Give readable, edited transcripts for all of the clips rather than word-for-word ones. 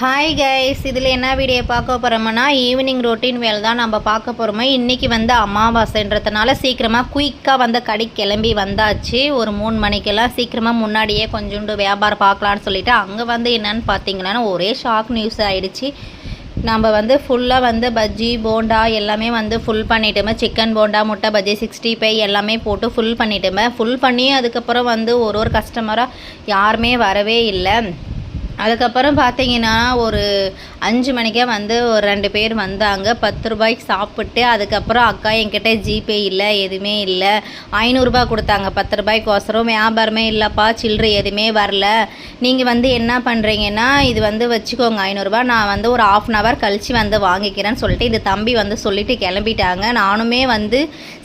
Hi guys, இதில் என்ன video பார்க்க போகிறோம்னா ஈவினிங் ரொட்டீன் வேலை தான் நம்ம பார்க்க போகிறோமோ. இன்றைக்கி வந்து அமாவாசைன்றதுனால சீக்கிரமாக குயிக்காக வந்து கடைக்கு கிளம்பி வந்தாச்சு. ஒரு 3 மணிக்கெல்லாம் சீக்கிரமாக முன்னாடியே கொஞ்சோண்டு வியாபாரம் பார்க்கலான்னு சொல்லிவிட்டு அங்கே வந்து என்னென்னு பார்த்தீங்கன்னா ஒரே ஷாக் நியூஸ் ஆகிடுச்சு. நம்ம வந்து ஃபுல்லாக வந்து பஜ்ஜி போண்டா எல்லாமே வந்து ஃபுல் பண்ணிட்டோமே. சிக்கன் போண்டா, முட்டை பஜ்ஜி, 65 எல்லாமே போட்டு ஃபுல் பண்ணிட்டோமே. ஃபுல் பண்ணி அதுக்கப்புறம் வந்து ஒரு கஸ்டமராக யாருமே வரவே இல்லை. அதுக்கப்புறம் பார்த்தீங்கன்னா ஒரு 5 மணிக்கே வந்து ஒரு 2 பேர் வந்தாங்க. 10 ரூபாய்க்கு சாப்பிட்டு அதுக்கப்புறம் அக்கா என்கிட்ட ஜிபே இல்லை, எதுவுமே இல்லை, 500 ரூபா கொடுத்தாங்க 10 ரூபாய்க்கோசரம். வியாபாரமே இல்லைப்பா, சில்லறை எதுவுமே வரல, நீங்கள் வந்து என்ன பண்ணுறீங்கன்னா இது வந்து வச்சுக்கோங்க 500 ரூபா, நான் வந்து ஒரு 1/2 hour கழித்து வந்து வாங்கிக்கிறேன்னு சொல்லிட்டு இந்த தம்பி வந்து சொல்லிவிட்டு கிளம்பிட்டாங்க. நானுமே வந்து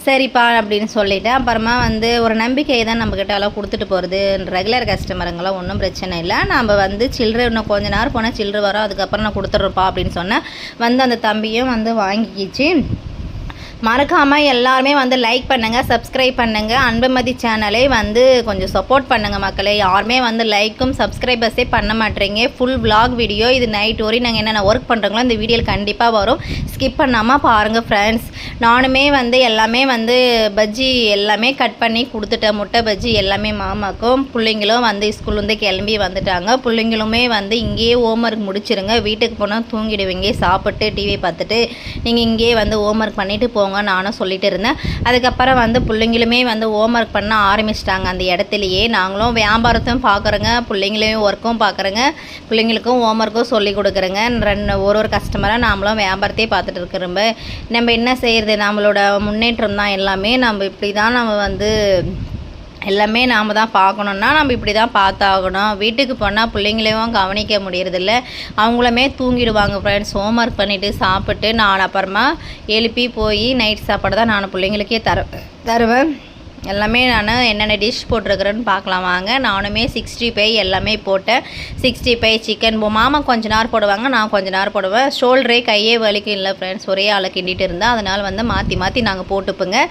சரிப்பா அப்படின்னு சொல்லிவிட்டேன். அப்புறமா வந்து ஒரு நம்பிக்கை தான் நம்மக்கிட்ட எல்லாம் கொடுத்துட்டு போகிறது. ரெகுலர் கஸ்டமருங்களாம் ஒன்றும் பிரச்சனை இல்லை, நம்ம வந்து சில்லறை இன்னும் கொஞ்ச நேரம் போனால் சில்லறை வரும், அதுக்கப்புறம் நான் கொடுத்துட்றப்பா அப்படின்னு சொன்னேன். வந்து அந்த தம்பியும் வந்து வாங்கிக்கிச்சு. மறக்காமல் எல்லாருமே வந்து லைக் பண்ணுங்கள், சப்ஸ்கிரைப் பண்ணுங்கள். அன்புமதி சேனலை வந்து கொஞ்சம் சப்போர்ட் பண்ணுங்கள் மக்களே. யாருமே வந்து லைக்கும் சப்ஸ்கிரைபர்ஸே பண்ண மாட்டேறீங்க. ஃபுல் vlog வீடியோ இது நைட் வரையும் நாங்கள் என்னென்ன ஒர்க் பண்ணுறோங்களோ இந்த வீடியோவில் கண்டிப்பாக வரும், ஸ்கிப் பண்ணாமல் பாருங்கள் ஃப்ரெண்ட்ஸ். நானுமே வந்து எல்லாமே வந்து பஜ்ஜி எல்லாமே கட் பண்ணி கொடுத்துட்டேன். முட்டை பஜ்ஜி எல்லாமே மாமாக்கும். பிள்ளைங்களும் வந்து ஸ்கூல்லேருந்து கிளம்பி வந்துட்டாங்க. பிள்ளைங்களுமே வந்து இங்கேயே ஹோம்ஒர்க் முடிச்சிருங்க, வீட்டுக்கு போனால் தூங்கிடுவீங்க, சாப்பிட்டு டிவி பார்த்துட்டு நீங்கள் இங்கேயே வந்து ஹோம்ஒர்க் பண்ணிவிட்டு போங்க நானும் சொல்லிட்டு இருந்தேன். அதுக்கப்புறம் வந்து பிள்ளைங்களுமே வந்து ஹோம்ஒர்க் பண்ண ஆரம்பிச்சிட்டாங்க அந்த இடத்துலையே. நாங்களும் வியாபாரத்தையும் பார்க்குறோங்க, பிள்ளைங்களையும் ஒர்க்கும் பார்க்குறோங்க, பிள்ளைங்களுக்கும் ஹோம்ஒர்க்கும் சொல்லி கொடுக்குறேங்க. ஒரு கஸ்டமராக நாமளும் வியாபாரத்தையே பார்த்துட்டு இருக்கிறோம். நம்ம என்ன செய்கிறது, நம்மளோட முன்னேற்றம் தான் எல்லாமே. நம்ம இப்படி தான் நம்ம வந்து எல்லாமே நாம் தான் பார்க்கணுன்னா நம்ம இப்படி தான் பார்த்தாகணும். வீட்டுக்கு போனால் பிள்ளைங்களையும் கவனிக்க முடியறதில்ல, அவங்களுமே தூங்கிடுவாங்க ஃப்ரெண்ட்ஸ். ஹோம்ஒர்க் பண்ணிவிட்டு சாப்பிட்டு நான் அப்புறமா எழுப்பி போய் நைட் சாப்பாடு தான் நான் பிள்ளைங்களுக்கே தருவேன். எல்லாமே நான் என்னென்ன டிஷ் போட்டிருக்கிறேன்னு பார்க்கலாம் வாங்க. நானுமே 65 எல்லாமே போட்டேன். 65 சிக்கன் மாமா கொஞ்ச நேரம் போடுவாங்க, நான் கொஞ்ச நேரம் போடுவேன். ஷோல்டரே கையே வலிக்கும் இல்லை ஃப்ரெண்ட்ஸ், ஒரே ஆளை கிண்டிட்டு இருந்தால், அதனால் வந்து மாற்றி நாங்கள் போட்டுப்போங்க.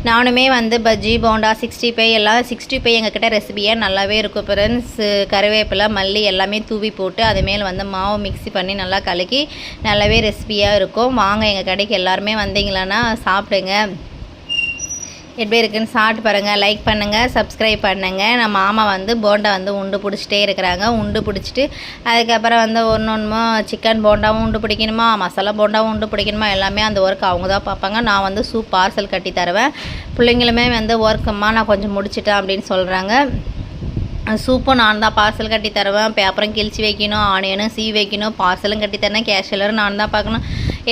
நானுமே வந்து பஜ்ஜி போண்டா 65 எல்லாம் 65 எங்கக்கிட்ட ரெசிபியாக நல்லாவே இருக்கும் ஃப்ரெண்ட்ஸ். கருவேப்பிலை மல்லி எல்லாமே தூவி போட்டு அதுமேல் வந்து மாவு மிக்ஸி பண்ணி நல்லா கலக்கி நல்லாவே ரெசிபியாக இருக்கும். வாங்க எங்கள் கடைக்கு எல்லாருமே வந்தீங்களான்னா சாப்பிடுங்க, எப்படி இருக்குன்னு சாப்பிட்டு பாருங்கள். லைக் பண்ணுங்கள், சப்ஸ்கிரைப் பண்ணுங்கள். நம்ம மாமா வந்து போண்டா வந்து உண்டு பிடிச்சிட்டே இருக்கிறாங்க. உண்டு பிடிச்சிட்டு அதுக்கப்புறம் வந்து ஒன்று சிக்கன் போண்டாவும் உண்டு பிடிக்கணுமா, மசாலா போண்டாவும் உண்டு பிடிக்கணுமா, எல்லாமே அந்த ஒர்க் அவங்க தான் பார்ப்பாங்க. நான் வந்து சூப் பார்சல் கட்டி தருவேன். பிள்ளைங்களுமே வந்து ஒர்க்குமா நான் கொஞ்சம் முடிச்சிட்டேன் அப்படின்னு சொல்கிறாங்க. சூப்பும் நான் தான் பார்சல் கட்டி தருவேன். பேப்பரும் கிழிச்சி வைக்கணும், ஆனியனும் சீவி வைக்கணும், பார்சலும் கட்டி தரேன், கேஷியலரும் நான் தான் பார்க்கணும்.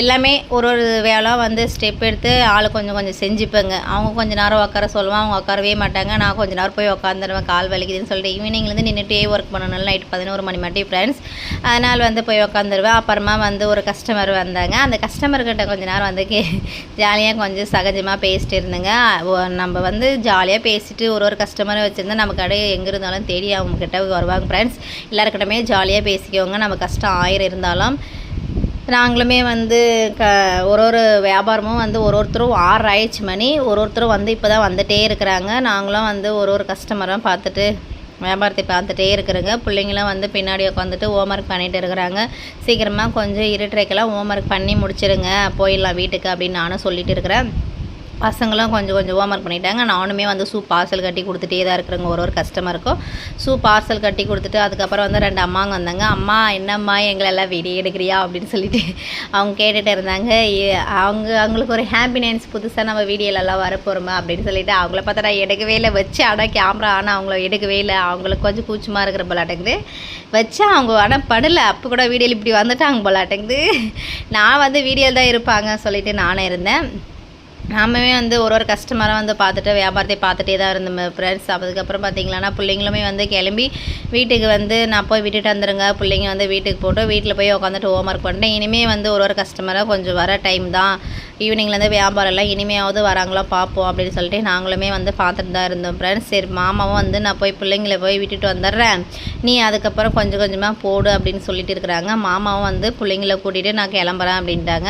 எல்லாமே ஒரு வேலை வந்து ஸ்டெப் எடுத்து ஆள் கொஞ்சம் செஞ்சுப்பேங்க. அவங்க கொஞ்சம் நேரம் உட்கார சொல்லுவான், அவங்க உட்காரவே மாட்டாங்க. நான் கொஞ்சம் நேரம் போய் உட்காந்துருவேன், கால் வலிக்குதுன்னு சொல்லிட்டு. ஈவினிங்லேருந்து நின்றுட்டே ஒர்க் பண்ணணும், நைட் 11 மணி மட்டும் ஃப்ரெண்ட்ஸ். அதனால் வந்து போய் உட்காந்துருவேன். அப்புறமா வந்து ஒரு கஸ்டமர் வந்தாங்க. அந்த கஸ்டமர்கிட்ட கொஞ்சம் நேரம் வந்து ஜாலியாக கொஞ்சம் சகஜமாக பேசிட்டு இருந்தேங்க. நம்ம வந்து ஜாலியாக பேசிட்டு ஒரு கஸ்டமரை வச்சுருந்தா நம்ம கடை எங்கே இருந்தாலும் தேடி அவங்கக்கிட்ட வருவாங்க ஃப்ரெண்ட்ஸ். எல்லாருக்கிட்டமே ஜாலியாக பேசிக்கோங்க. நம்ம கஷ்டம் 1000 இருந்தாலும் நாங்களுமே வந்து ஒரு வியாபாரமும் வந்து ஒருத்தரும் 6 ஆயிடுச்சு மணி, ஒருத்தரும் வந்து இப்போ தான் வந்துகிட்டே இருக்கிறாங்க. நாங்களும் வந்து ஒரு கஸ்டமராக பார்த்துட்டு வியாபாரத்தை பார்த்துட்டே இருக்கிறேங்க. பிள்ளைங்களாம் வந்து பின்னாடி உட்காந்துட்டு ஹோம்ஒர்க் பண்ணிகிட்டு இருக்கிறாங்க. சீக்கிரமாக கொஞ்சம் இருட்டுறைக்கெல்லாம் ஹோம்ஒர்க் பண்ணி முடிச்சிருங்க, போயிடலாம் வீட்டுக்கு அப்படின்னு நானும் சொல்லிட்டு இருக்கிறேன். பசங்களும் கொஞ்சம் ஹோம்ஒர்க் பண்ணிட்டாங்க. நானுமே வந்து சூப் பார்சல் கட்டி கொடுத்துட்டே தான் இருக்கிறேங்க. ஒரு கஸ்டமருக்கும் சூப் பார்சல் கட்டி கொடுத்துட்டு அதுக்கப்புறம் வந்து 2 அம்மாங்க வந்தாங்க. அம்மா என்னம்மா எங்களெல்லாம் வீடியோ எடுக்கிறியா அப்படின்னு சொல்லிட்டு அவங்க கேட்டுகிட்டு இருந்தாங்க. அவங்களுக்கு ஒரு ஹாப்பினஸ், புதுசாக நம்ம வீடியோலெல்லாம் வரப்போகிறோமா அப்படின்னு சொல்லிட்டு அவங்கள பார்த்தா நான் எடுக்கவே இல்லை. வச்சு ஆனால் கேமரா ஆனால் அவங்கள எடுக்கவே இல்லை. அவங்களுக்கு கொஞ்சம் கூச்சமாக இருக்கிற போலாட்டங்குது. வச்சா அவங்க ஆனால் படலை, அப்போ கூட வீடியோவில் இப்படி வந்துட்டாங்க போலாட்டங்குது. நான் வந்து வீடியோவில் தான் இருப்பாங்க சொல்லிட்டு நானே இருந்தேன். நாமே வந்து ஒரு கஸ்டமரை வந்து பார்த்துட்டு வியாபாரத்தை பார்த்துட்டே தான் இருந்தோம் ஃப்ரெண்ட்ஸ். அதுக்கப்புறம் பார்த்திங்களான்னா பிள்ளைங்களுமே வந்து கிளம்பி வீட்டுக்கு வந்து நான் போய் விட்டுட்டு வந்துடுங்க, பிள்ளைங்க வந்து வீட்டுக்கு போட்டு வீட்டில் போய் உட்காந்துட்டு ஹோம்ஒர்க் பண்ணிட்டேன். இனிமேல் வந்து ஒரு கஸ்டமரை கொஞ்சம் வர டைம் தான், ஈவினிங்லேருந்து வியாபாரம் எல்லாம் இனிமையாவது வராங்களோ பார்ப்போம் அப்படின்னு சொல்லிட்டு நாங்களுமே வந்து பார்த்துட்டு தான் இருந்தோம் ஃப்ரெண்ட்ஸ். சரி மாமாவும் வந்து நான் போய் பிள்ளைங்களை போய் விட்டுட்டு வந்துடுறேன், நீ அதுக்கப்புறம் கொஞ்சமாக போடு அப்படின்னு சொல்லிட்டு இருக்கிறாங்க. மாமாவும் வந்து பிள்ளைங்களை கூட்டிகிட்டு நான் கிளம்புறேன் அப்படின்ட்டாங்க.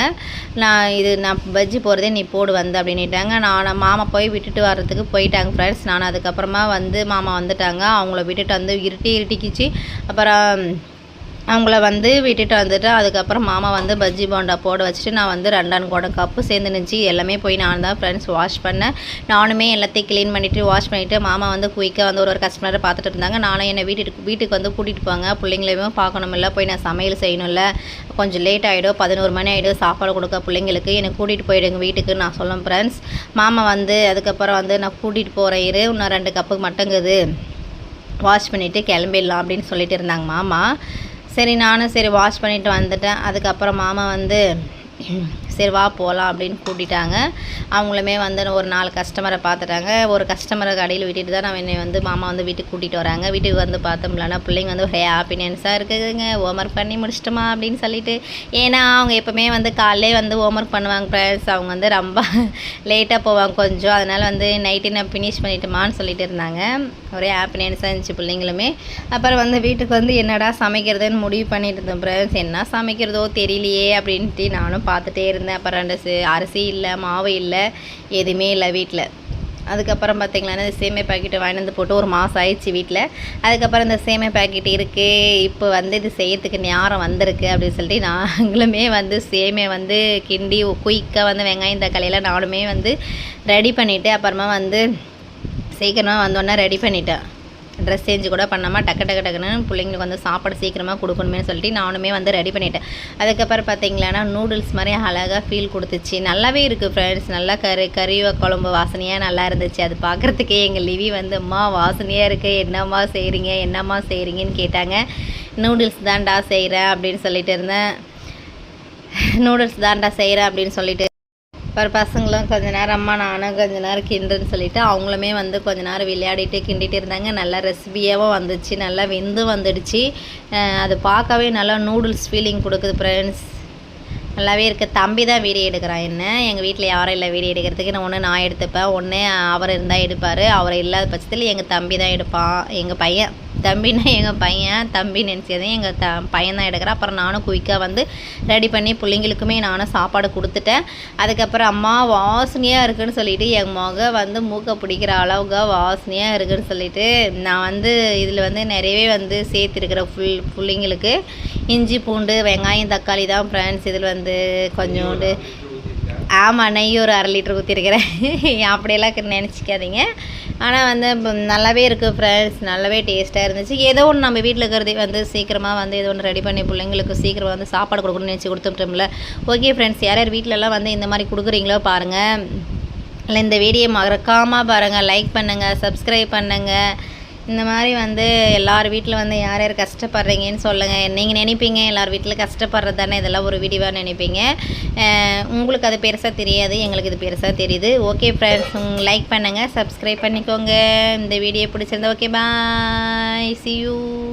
நான் பஜ்ஜி போகிறதே நீ போடுவேன் வந்து அப்படின்ட்டாங்க. நான் மாமா போய் விட்டுட்டு வர்றதுக்கு போயிட்டாங்க ஃப்ரெண்ட்ஸ். நான் அதுக்கப்புறமா வந்து மாமா வந்துட்டாங்க. அவங்கள விட்டுட்டு வந்து இருட்டிக்கிச்சு. அப்புறம் அவங்கள வந்து விட்டுட்டு வந்துட்டு அதுக்கப்புறம் மாமா வந்து பஜ்ஜி போண்டா போட வச்சுட்டு நான் வந்து 2 குடம் கப்பு சேர்ந்து நினச்சி எல்லாமே போய் நான் தான் ஃப்ரெண்ட்ஸ் வாஷ் பண்ணேன். நானுமே எல்லாத்தையும் க்ளீன் பண்ணிவிட்டு வாஷ் பண்ணிவிட்டு மாமா வந்து குயிக்காக வந்து ஒரு கஸ்டமரை பார்த்துட்டு இருந்தாங்க. நானும் என்னை வீட்டுக்கு வந்து கூட்டிகிட்டு போங்க, பிள்ளைங்களையுமே பார்க்கணுமில்ல, போய் நான் சமையல் செய்யணும்ல, கொஞ்சம் லேட் ஆகிடும், 11 மணி ஆகிடும் சாப்பாடு கொடுக்க பிள்ளைங்களுக்கு, என்னை கூட்டிகிட்டு போயிடுங்க வீட்டுக்கு நான் சொல்லுவேன் ஃப்ரெண்ட்ஸ். மாமா வந்து அதுக்கப்புறம் வந்து நான் கூட்டிகிட்டு போகிறேன் இரு, இன்னும் 2 கப்பு மட்டுங்குது வாஷ் பண்ணிவிட்டு கிளம்பிடலாம் அப்படின்னு சொல்லிட்டு இருந்தாங்க மாமா. சரி நானும் சரி வாஷ் பண்ணிவிட்டு வந்துட்டேன். அதுக்கப்புறம் மாமா வந்து சரி வா போகலாம் அப்படின்னு கூட்டிட்டாங்க. அவங்களுமே வந்து ஒரு 4 கஸ்டமரை பார்த்துட்டாங்க. ஒரு கஸ்டமரை கடையில் விட்டுட்டு தான் நான் என்னை வந்து மாமா வந்து வீட்டுக்கு கூட்டிகிட்டு வராங்க. வீட்டுக்கு வந்து பார்த்தோம்லன்னா பிள்ளைங்க வந்து ஹாப்பினஸ்ஸாக இருக்குதுங்க, ஹோம்ஒர்க் பண்ணி முடிச்சிட்டோமா அப்படின்னு சொல்லிட்டு. ஏன்னா அவங்க எப்போவுமே வந்து காலையிலே வந்து ஹோம்ஒர்க் பண்ணுவாங்க ஃப்ரெண்ட்ஸ். அவங்க வந்து ரொம்ப லேட்டாக போவாங்க கொஞ்சம், அதனால் வந்து நைட்டு நான் ஃபினிஷ் பண்ணிட்டோமான்னு சொல்லிட்டு இருந்தாங்க. ஒரே ஹாப்பினஸ்ஸாக இருந்துச்சு பிள்ளைங்களுமே. அப்புறம் வந்து வீட்டுக்கு வந்து என்னடா சமைக்கிறதுன்னு முடிவு பண்ணிட்டு இருந்தேன் ஃப்ரெண்ட்ஸ். என்ன சமைக்கிறதோ தெரியலையே அப்படின்ட்டு நானும் பார்த்துட்டே இருந்தேன். அப்புறம் 2 அரிசி இல்லை, மாவு இல்லை, எதுவுமே இல்லை வீட்டில். அதுக்கப்புறம் பார்த்திங்களா சேமியா பாக்கெட்டு வாங்கிட்டு வந்து போட்டு ஒரு மாதம் ஆயிடுச்சு வீட்டில். அதுக்கப்புறம் இந்த சேமியா பாக்கெட் இருக்குது, இப்போ வந்து இது செய்யறதுக்கு நேரம் வந்திருக்கு அப்படின்னு சொல்லிட்டு நாங்களுமே வந்து சேமியா வந்து கிண்டி குயிக்காக வந்து வெங்காயம் தக்காளியெல்லாம் நானுமே வந்து ரெடி பண்ணிவிட்டு அப்புறமா வந்து சீக்கிரமாக வந்தோடனே ரெடி பண்ணிட்டேன். ட்ரெஸ் சேஞ்சு கூட பண்ணாமல் டக்குன்னு பிள்ளைங்களுக்கு வந்து சாப்பாடு சீக்கிரமாக கொடுக்கணுமே சொல்லிட்டு நானுமே வந்து ரெடி பண்ணிட்டேன். அதுக்கப்புறம் பார்த்திங்களான்னா நூடுல்ஸ் மாதிரி அழகாக ஃபீல் கொடுத்துச்சு, நல்லாவே இருக்குது ஃப்ரெண்ட்ஸ். நல்லா கறி குழம்பு வாசனையாக நல்லா இருந்துச்சு. அது பார்க்குறதுக்கே எங்கள் லிவி வந்து அம்மா வாசனையாக இருக்குது, என்னம்மா செய்கிறீங்கன்னு கேட்டாங்க. நூடுல்ஸ் தான்டா செய்கிறேன் அப்படின்னு சொல்லிட்டு இருந்தேன். அப்புறம் பசங்களும் கொஞ்ச நேரம் அம்மா நானும் கொஞ்ச நேரம் கிண்டுன்னு சொல்லிவிட்டு அவங்களுமே வந்து கொஞ்ச நேரம் விளையாடிட்டு கிண்டிட்டு இருந்தாங்க. நல்லா ரெசிபியாகவும் வந்துச்சு, நல்லா வெந்து வந்துடுச்சு. அது பார்க்கவே நல்லா நூடுல்ஸ் ஃபீலிங் கொடுக்குது ஃப்ரெண்ட்ஸ். நல்லாவே இருக்குது. தம்பி தான் வீடியோ எடுக்கிறான். என்ன எங்கள் வீட்டில் யாரும் இல்லை வீடியோ எடுக்கிறதுக்கு. ஒன்று நான் எடுத்துப்பேன், ஒன்று அவர் இருந்தால் எடுப்பார். அவர் இல்லாத பட்சத்தில் எங்கள் தம்பி தான் எடுப்பான். எங்கள் பையன் தம்பின்னா எங்கள் பையன், தம்பி நினச்சதே எங்கள் பையன் தான் எடுக்கிறான். அப்புறம் நானும் குயிக்காக வந்து ரெடி பண்ணி பிள்ளைங்களுக்குமே நானும் சாப்பாடு கொடுத்துட்டேன். அதுக்கப்புறம் அம்மா வாசனையாக இருக்குதுன்னு சொல்லிவிட்டு என் வந்து மூக்கை பிடிக்கிற அளவுக்கு வாசனையாக இருக்குதுன்னு சொல்லிவிட்டு நான் வந்து இதில் வந்து நிறையவே வந்து சேர்த்துருக்கிற பிள்ளைங்களுக்கு இஞ்சி பூண்டு வெங்காயம் தக்காளி தான் ஃப்ரெண்ட்ஸ். இதில் வந்து கொஞ்சோண்டு ஆமாம் நெய் ஒரு 1/2 லிட்டர் ஊற்றிருக்கிறேன். அப்படியெல்லாம் நினச்சிக்காதீங்க. ஆனால் வந்து நல்லாவே இருக்குது ஃப்ரெண்ட்ஸ், நல்லாவே டேஸ்ட்டாக இருந்துச்சு. ஏதோ ஒன்று நம்ம வீட்டில் இருக்கிறதே வந்து சீக்கிரமாக வந்து ஏதோ ஒன்று ரெடி பண்ணி பிள்ளைங்களுக்கு சீக்கிரம் வந்து சாப்பாடு கொடுக்கணும்னு நினச்சி கொடுத்துட்டோம்ல. ஓகே ஃப்ரெண்ட்ஸ், யார் வீட்டிலலாம் வந்து இந்த மாதிரி கொடுக்குறீங்களோ பாருங்கள். இல்லை இந்த வீடியோ மறக்காமல் பாருங்கள், லைக் பண்ணுங்கள், சப்ஸ்கிரைப் பண்ணுங்கள். இந்த மாதிரி வந்து எல்லார் வீட்டில் வந்து யார் யார் கஷ்டப்படுறீங்கன்னு சொல்லுங்கள். நீங்கள் நினைப்பீங்க எல்லார் வீட்டில் கஷ்டப்படுறது தானே இதெல்லாம் ஒரு வீடியோவாக நினைப்பீங்க. உங்களுக்கு அது பெருசாக தெரியாது, எங்களுக்கு இது பெருசாக தெரியுது. ஓகே ஃப்ரெண்ட்ஸ், லைக் பண்ணுங்கள், சப்ஸ்கிரைப் பண்ணிக்கோங்க. இந்த வீடியோ பிடிச்சிருந்தா ஓகே பாய், see you.